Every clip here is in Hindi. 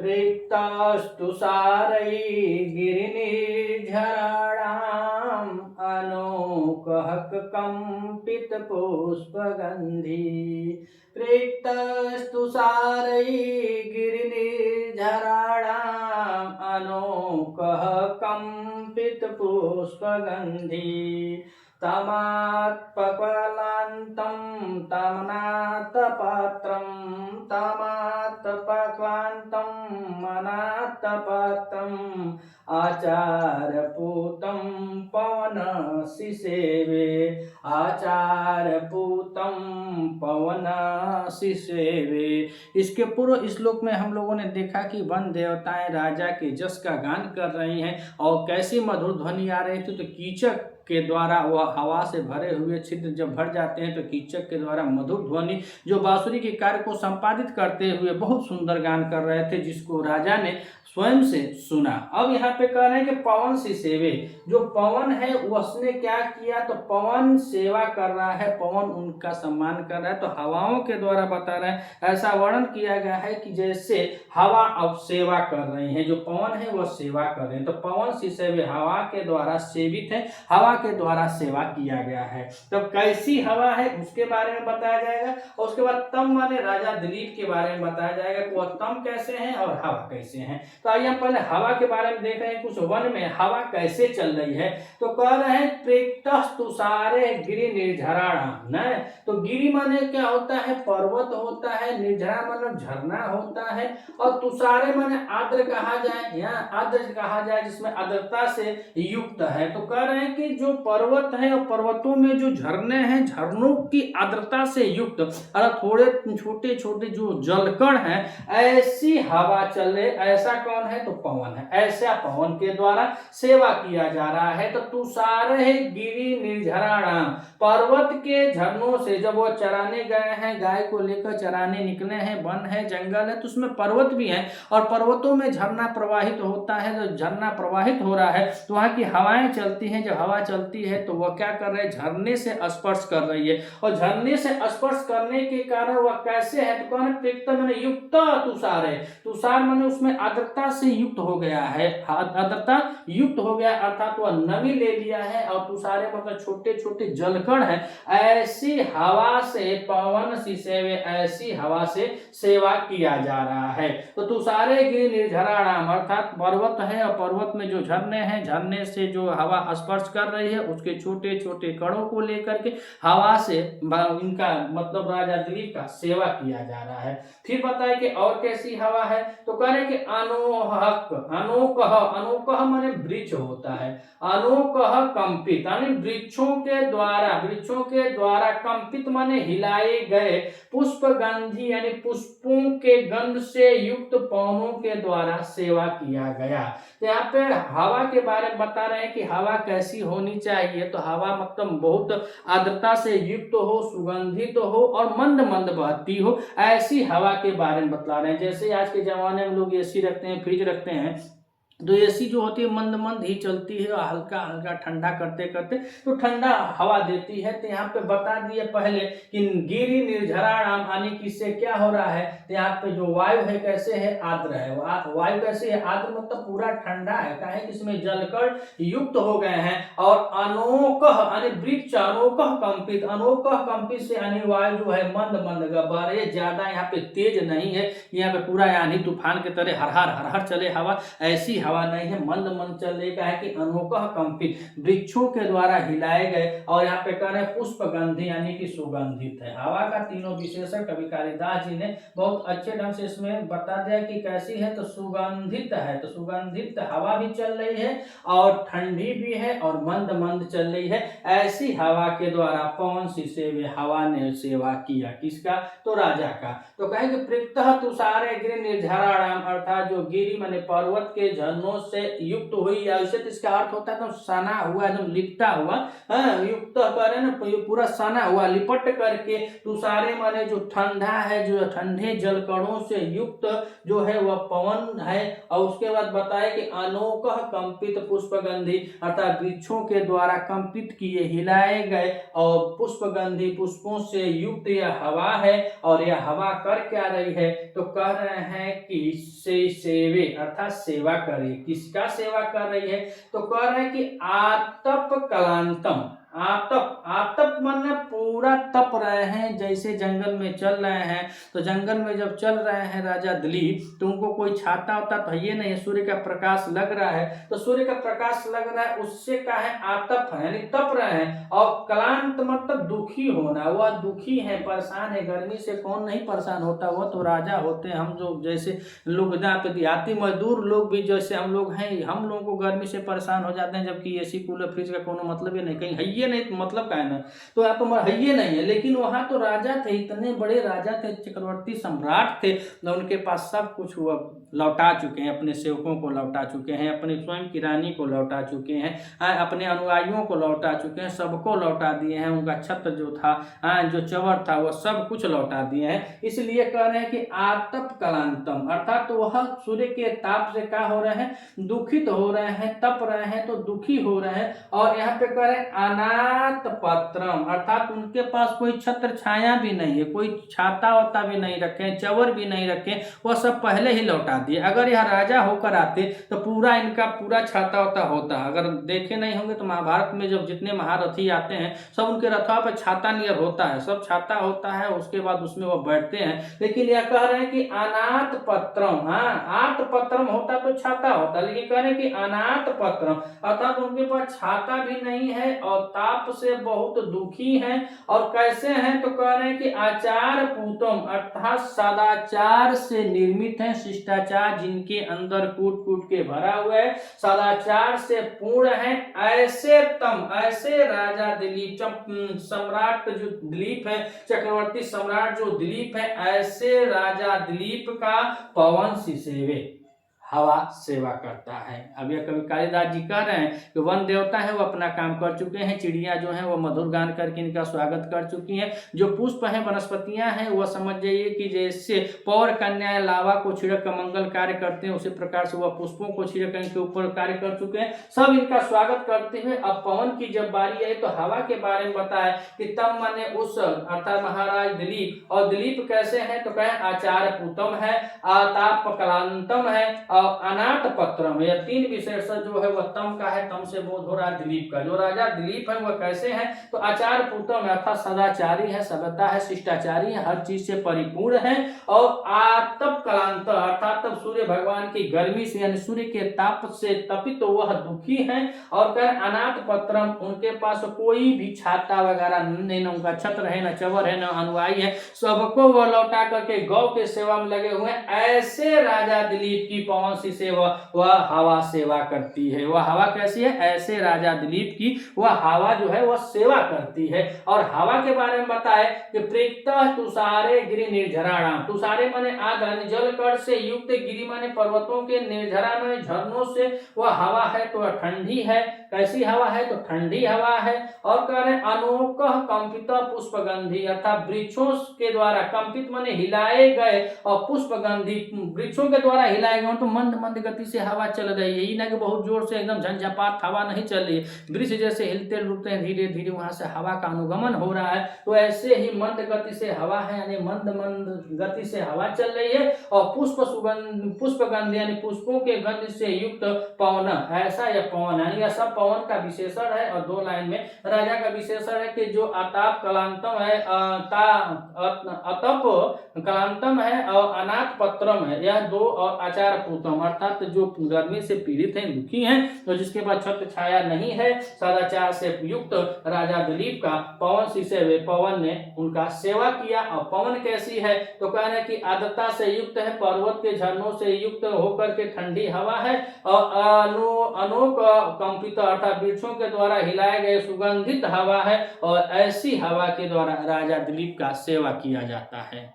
प्रीक्तस्तुषारैर्गिरिनिर्झराणाम् अनोकः कम्पितपुष्पगन्धी। प्रीक्तस्तुषारैर्गिरिनिर्झराणाम् अनोकः कम्पितपुष्पगन्धी। तमात्पक्वान्तं तमनात्पात्रं तमात्पक्वान्तं मनात्पात्रम् आचार्यपूतं पवनशिसेवे। आचार्यपूतं पवनशिसेवे। इसके पूर्व श्लोक में हम लोगों ने देखा कि वन देवताएं राजा के जस का गान कर रही हैं और कैसी मधुर ध्वनि आ रही थी। तो कीचक के द्वारा वह हवा से भरे हुए छिद्र जब भर जाते हैं तो कीचक के द्वारा मधुर ध्वनि जो बांसुरी के कार्य को संपादित करते हुए बहुत सुंदर गान कर रहे थे, जिसको राजा ने स्वयं से सुना। अब यहाँ पे कह रहे हैं कि पवन सी सेवे, जो पवन है उसने क्या किया, तो पवन सेवा कर रहा है, पवन उनका सम्मान कर रहा है। तो हवाओं के द्वारा बता रहे हैं, ऐसा वर्णन किया गया है कि जैसे हवा अब सेवा कर रही है, जो पवन है वह सेवा कर रहे हैं। तो पवन सी सेवे हवा के द्वारा सेवित है, हवा के द्वारा सेवा किया गया है। तो कैसी हवा है उसके बारे में बताया जाएगा और उसके बाद तम माने राजा दिलीप के बारे में बताया जाएगा कि वह तम कैसे हैं और हवा कैसे हैं। तो आइए हम पहले हवा के बारे में देख रहे हैं, कुछ वन में हवा कैसे चल रही है। तो कह रहे हैं प्रेक्तस्तुषारे गिरि निर्झराणाम। न तो गिरि माने क्या होता है, पर्वत होता है, निर्झरा माने झरना होता है, और तुषारे माने आर्द्र कहा जाए, यहाँ आर्द्र कहा जाए जिसमें आर्द्रता से युक्त है। तो कह रहे हैं कि जो पर्वत है और पर्वतों में जो झरने हैं, झरनों की आर्द्रता से युक्त और थोड़े छोटे छोटे जो जलकण हैं, ऐसी हवा चले, ऐसा कौन है, तो पवन है। ऐसा पवन के द्वारा सेवा किया जा रहा है। तो तुषारे गिरि निर्झराणाम, पर्वत के झरनों से जब वो चराने गए हैं, गाय को लेकर चराने निकले हैं, वन है, जंगल है, तो उसमें पर्वत भी है और पर्वतों में झरना प्रवाहित होता है। तो झरना प्रवाहित हो रहा है तो वहां की हवाएं चलती हैं। जब हवा चलती है तो वह क्या कर रहे हैं, झरने से स्पर्श कर रही है, और झरने से स्पर्श करने के कारण वह कैसे है, तो कौन प्रेक्त माने युक्त तुषार है। तुषार माने उसमें आर्द्रता से युक्त हो गया है, आर्द्रता युक्त हो गया अर्थात वह नमी ले लिया है, और तुषारे मतलब छोटे छोटे जलकण है। ऐसी हवा से पवन सी सेवे, ऐसी हवा से सेवा किया जा रहा है। तो तुषारे गिरि निर्झराणाम अर्थात पर्वत है और पर्वत में जो झरने हैं, झरने से जो हवा स्पर्श कर रही है उसके छोटे छोटे कणों को लेकर के हवा से इनका मतलब राजा दिलीप का सेवा किया जा रहा है। फिर बताए कि और कैसी हवा है, तो कह रहे कि अनोहक, अनोकह, अनोकह माने वृक्ष होता है, अनोकह कंपित यानी वृक्षों के द्वारा कंपित माने हिलाए गए, पुष्प गंधी यानी पुष्पों के गंध से युक्त पवनों के द्वारा सेवा किया गया। तो यहाँ पे हवा के बारे में बता रहे हैं कि हवा कैसी होनी चाहिए। तो हवा मतलब बहुत आर्द्रता से युक्त हो, सुगंधित हो और मंद मंद बहती हो, ऐसी हवा के बारे में बता रहे हैं। जैसे आज के जमाने में लोग एसी रखते हैं, फ्रिज रखते हैं, तो एसी जो होती है मंद मंद ही चलती है और हल्का हल्का ठंडा करते करते तो ठंडा हवा देती है। तो यहाँ पे बता दिए पहले कि गिरि निर्झराणाम आने की से क्या हो रहा है, तो यहाँ पे जो वायु है कैसे है, आर्द्र है। वायु कैसे है, आर्द्र मतलब पूरा ठंडा है, क्या है इसमें जलकण युक्त हो गए हैं। और अनोकह यानी वृक्ष, अनोकह कंपित, अनोकह कंपित से यानी वायु जो है मंद मंद बड़े ज्यादा यहाँ पे तेज नहीं है, यहाँ पे पूरा यानी तूफान के तरह हर हर चले हवा, ऐसी हवा नहीं है, मंद मंद चल रही है कि अनोखा कंपित, वृक्षों के द्वारा हिलाए गए। और यहाँ पे कह रहे हैं पुष्प गंधी यानी कि सुगंधित है। हवा का तीनों विशेषण कवि कालिदास जी ने बहुत अच्छे ढंग से इसमें बता दिया कि कैसी है, तो सुगंधित है। तो सुगंधित हवा भी चल रही है और ठंडी भी है और मंद मंद चल रही है। ऐसी हवा के द्वारा पवन सी सेवे, हवा ने सेवा किया किसका, तो राजा का। तो कहे कि प्रीतः तुषारे गिरि निर्झराणाम अर्थात जो गिरि माने पर्वत के झरनों झरनों से युक्त हुई, या इसे तो इसका अर्थ होता है एकदम सना हुआ, एकदम लिपटा हुआ, युक्त करे ना, पूरा सना हुआ, लिपट करके तुषारे माने जो ठंडा है, जो ठंडे जलकणों से युक्त जो है वह पवन है। और उसके बाद बताए कि अनोखा कंपित पुष्पगंधी, अर्थात वृक्षों के द्वारा कंपित किए हिलाए गए और पुष्पगंधी पुष्पों से युक्त यह हवा है। और यह हवा कर क्या रही है, तो कह रहे हैं कि से सेवे अर्थात सेवा करे। किसका सेवा कर रही है, तो कह रहे हैं कि आतप कलांतम, आतप, आतप माने पूरा तप रहे हैं, जैसे जंगल में चल रहे हैं, तो जंगल में जब चल रहे हैं राजा दिलीप, तो उनको कोई छाता होता तो ये नहीं, सूर्य का प्रकाश लग रहा है, तो सूर्य का प्रकाश लग रहा है, उससे क्या है, आतप है, यानी तप रहे हैं। और क्लांत मतलब दुखी होना, वह दुखी है, परेशान है। गर्मी से कौन नहीं परेशान होता, वह तो राजा होते हैं। हम जो जैसे लोग जहाँ पे देहाती मजदूर लोग भी जैसे हम लोग हैं, हम लोगों को गर्मी से परेशान हो जाते हैं, जबकि एसी कूलर फ्रिज का कोनो मतलब ही नहीं, कहीं है ये नहीं तो मतलब का है ना, तो यहाँ पर है ये नहीं है। लेकिन वहाँ तो राजा थे, इतने बड़े राजा थे, चक्रवर्ती सम्राट थे, उनके पास सब कुछ हुआ, लौटा चुके हैं, अपने सेवकों को लौटा चुके हैं, अपने स्वयं की रानी को लौटा चुके हैं, अपने अनुयायियों को लौटा चुके हैं, सबको लौटा दिए हैं। उनका छत्र जो था, जो चवर था, वह सब कुछ लौटा दिए हैं। इसलिए कह रहे हैं कि आतप कलांतम, अर्थात तो वह सूर्य के ताप से क्या हो रहे हैं, दुखित हो रहे हैं, तप रहे हैं, तो दुखी हो रहे हैं। और यहाँ पे कह रहे हैं अनाथ पत्रम, अर्थात उनके पास कोई छत्र छाया भी नहीं है, कोई छाता वाता भी नहीं रखे, चवर भी नहीं रखे, वह सब पहले ही लौटा दिए। अगर यह राजा होकर आते तो पूरा इनका पूरा छाता वाता होता। अगर देखे नहीं होंगे तो महाभारत में जब जितने महारथी आते हैं, सब उनके रथों पर छाता नियर होता है, सब छाता होता है, उसके बाद उसमें वो बैठते हैं। लेकिन यह कह रहे हैं कि अनाथ पत्रम, आत पत्रम होता तो छाता होता, लेकिन कह रहे हैं कि अनाथ पत्रम, अर्थात उनके पास छाता भी नहीं है और ताप से बहुत दुखी हैं। और कैसे हैं, तो कह रहे हैं कि आचार पूतम, अर्थात सदाचार से निर्मित है, शिष्टाचार जिनके अंदर कूट कूट के भरा हुआ है, सदाचार से पूर्ण है। ऐसे तम, ऐसे राजा दिलीप, सम्राट जो दिलीप है, चक्रवर्ती सम्राट जो दिलीप है, ऐसे राजा दिलीप का पवन सी सेवे, हवा सेवा करता है। अब यह कवि कालिदास जी कह रहे हैं कि वन देवता है वो अपना काम कर चुके हैं, चिड़िया जो है वो मधुर गान करके इनका स्वागत कर चुकी हैं, जो पुष्प हैं, वनस्पतियां हैं, वह समझ जाइए कि जैसे पौर कन्या लावा को छिड़क कर मंगल कार्य करते हैं, उसी प्रकार से वह पुष्पों को छिड़क इनके ऊपर कार्य कर चुके हैं, सब इनका स्वागत करते हुए। अब पवन की जब बारी आई तो हवा के बारे में बताया कि तब माने उस, अर्थात महाराज दिलीप, और दिलीप कैसे हैं, तो कहें आचार्य पूतम है, आताप कलांतम है, अनाथ पत्रम, यह तीन विशेषण जो है वह तम का है, तम से बोध हो रहा है दिलीप का। जो राजा दिलीप है वह कैसे हैं, तो आचार्य पूतम अर्थात सदाचारी है, सभ्यता है, शिष्टाचारी है, हर चीज से परिपूर्ण है। और आतप कलांत, अर्थात तब सूर्य भगवान की गर्मी से यानी सूर्य के ताप से तपित तो वह दुखी है। और कह अनाथ पत्रम, उनके पास कोई भी छाता वगैरह नहीं, न उनका छत्र है, न चवर है, न अनुयायी है, सबको वह लौटा करके गौ के सेवा में लगे हुए। ऐसे राजा दिलीप की पवन सी सेवा, वह हवा सेवा करती है। वह हवा कैसी है, ऐसे राजा दिलीप की वह हवा जो है वह सेवा करती है। और हवा के बारे में बताए कि प्रीतः तुषारे गिरि निर्झराणाम, तुषारे माने आद्र, जल कण से युक्त, गिरि माने पर्वतों के, निर्झरा माने झरनों से वह हवा है तो वह ठंडी है। कैसी हवा है, तो ठंडी हवा है। और कह रहे अनोखः कंपित पुष्पगंधी, अर्थात वृक्षों के द्वारा, कंपित माने हिलाए गए, और पुष्पगंधी वृक्षों के द्वारा हिलाए गए, तो मंद मंद गति से हवा चल रही है, ये ना कि बहुत जोर से एकदम झंझापात हवा नहीं चल रही है। वृक्ष जैसे हिलते डुलते हैं, धीरे धीरे वहां से हवा का अनुगमन हो रहा है, तो ऐसे ही मंद गति से हवा है, यानी मंद मंद गति से हवा चल रही है। और पुष्पगंध यानी पुष्पों के गंध से युक्त पवन, ऐसा यह पवन, यानी यह सब पवन का विशेषण है। और दो लाइन में राजा का विशेषण है कि जो आताप कलांतम है, अतप कलांतम है, और अनाथ पत्रम है, यह दो, और आचार पूतम अर्थात जो गर्मी से पीड़ित हैं, दुखी हैं, तो जिसके पास छत्र छाया नहीं है, सदाचार से युक्त राजा दिलीप का पवन सी सेवे, पवन ने उनका सेवा किया। और पवन कैसी है, तो कहने की आर्द्रता से युक्त है, पर्वत के झरनों से युक्त होकर के ठंडी हवा है, और अनोख कंपित अर्थात वृक्षों के द्वारा हिलाए गए सुगंधित हवा है। और ऐसी हवा के द्वारा राजा दिलीप का सेवा किया जाता है।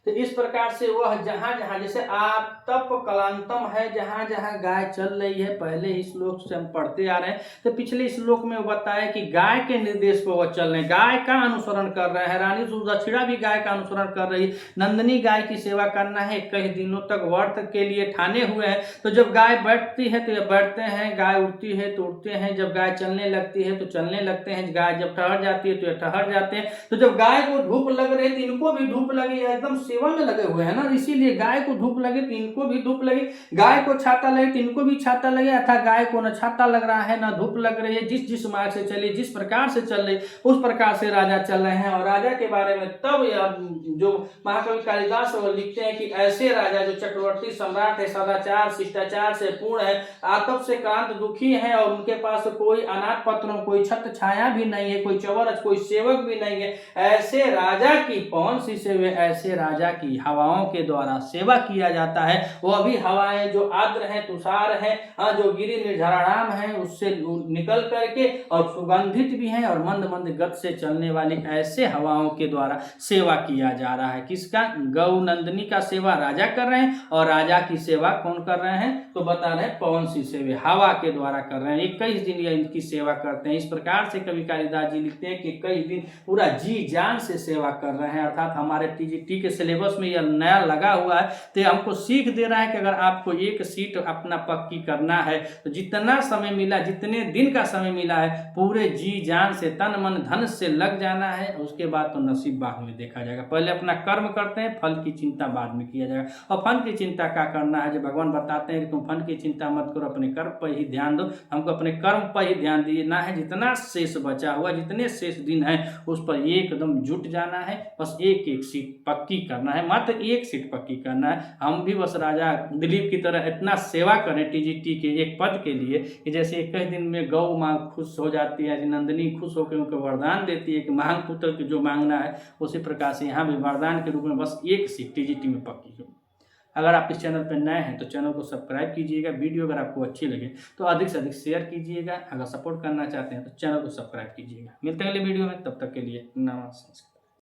तो इस प्रकार से वह जहाँ जहाँ जैसे आतप कलांतम है, जहाँ जहाँ गाय चल रही है, पहले ही श्लोक से हम पढ़ते आ रहे हैं। तो पिछले श्लोक में बताया कि गाय के निर्देश पर वह चल रहे हैं, गाय का अनुसरण कर रहे हैं। रानी सुदक्षिणा भी गाय का अनुसरण कर रही है। नंदिनी गाय की सेवा करना है, कई दिनों तक व्रत के लिए ठाने हुए हैं। तो जब गाय बैठती है तो ये बैठते हैं, गाय उठती है तो उठते हैं, जब गाय चलने लगती है तो चलने लगते हैं, गाय जब ठहर जाती है तो ये ठहर जाते हैं। तो जब गाय को धूप लग रही है तो इनको भी धूप लगी, एकदम सेवा में लगे हुए हैं ना, इसीलिए गाय को धूप लगे तो इनको भी धूप लगे, गाय को छाता लगे तो इनको भी छाता लगे, अर्थात गाय को न छाता लग रहा है न धूप लग रही है। जिस जिस मार्ग से चली, जिस प्रकार से चल रही, उस प्रकार से राजा चल रहे हैं। और राजा के बारे में तब जो महाकवि कालिदास वो लिखते हैं कि ऐसे राजा जो चक्रवर्ती सम्राट है, सदाचार शिष्टाचार से पूर्ण है, आतप से क्रांत दुखी है, और उनके पास कोई अनाथ पत्रों, कोई छत्र छाया भी नहीं है, कोई चवर, कोई सेवक भी नहीं है, ऐसे राजा की कौन सी सेवा, ऐसे राजा की हवाओं के द्वारा सेवा किया जाता है। वह भी हवाएं जो आर्द्र है, तुषार है, जो गिरि निर्झराणाम है, उससे निकल करके और सुगंधित भी है, और मंद मंद गति से चलने वाली ऐसे हवाओं के द्वारा सेवा किया जा रहा है। किसका? गौ नंदिनी का सेवा राजा कर रहे हैं, और राजा की सेवा कौन कर रहे हैं? तो बता रहे हैं कौन सी सेवा, हवा के द्वारा कर रहे हैं। 21 दिन यह इनकी सेवा करते हैं। इस प्रकार से कवि कालिदास जी लिखते हैं कि 21 दिन पूरा जी जान से सेवा कर रहे हैं। अर्थात हमारे टीजीटी के सिलेबस में यह नया लगा हुआ है, तो हमको सीख दे रहा है कि अगर आपको एक सीट अपना पक्की करना है तो जितना समय मिला, जितने दिन का समय मिला है, पूरे जी जान से, तन मन धन से लग जाना है। उसके बाद तो नसीब बाद में देखा जाएगा। पहले अपना कर्म करते हैं, फल की चिंता बाद में किया जाएगा। और फल की चिंता क्या करना है, जो भगवान बताते हैं कि तुम फल की चिंता मत करो, अपने कर्म पर ही ध्यान दो। हमको अपने कर्म पर ही ध्यान देना है। जितना शेष बचा हुआ, जितने शेष दिन है, उस पर एकदम जुट जाना है। बस एक एक सीट पक्की करना है, मात्र एक सीट पक्की करना है। हम भी बस राजा दिलीप की तरह इतना सेवा करें टीजीटी के एक पद के लिए कि जैसे 21 दिन में गौ माँ खुश हो जाती है, नंदिनी खुश होकर उनको वरदान देती है कि मांग पुत्र की जो मांगना है, उसी प्रकार से यहाँ भी वरदान के रूप में बस एक सीट टीजीटी में पक्की हो। अगर आप इस चैनल पर नए हैं तो चैनल को सब्सक्राइब कीजिएगा। वीडियो अगर आपको अच्छी लगे तो अधिक से अधिक शेयर कीजिएगा। अगर सपोर्ट करना चाहते हैं तो चैनल को सब्सक्राइब कीजिएगा। मिलते हैं अगले वीडियो में, तब तक के लिए नमस्कार।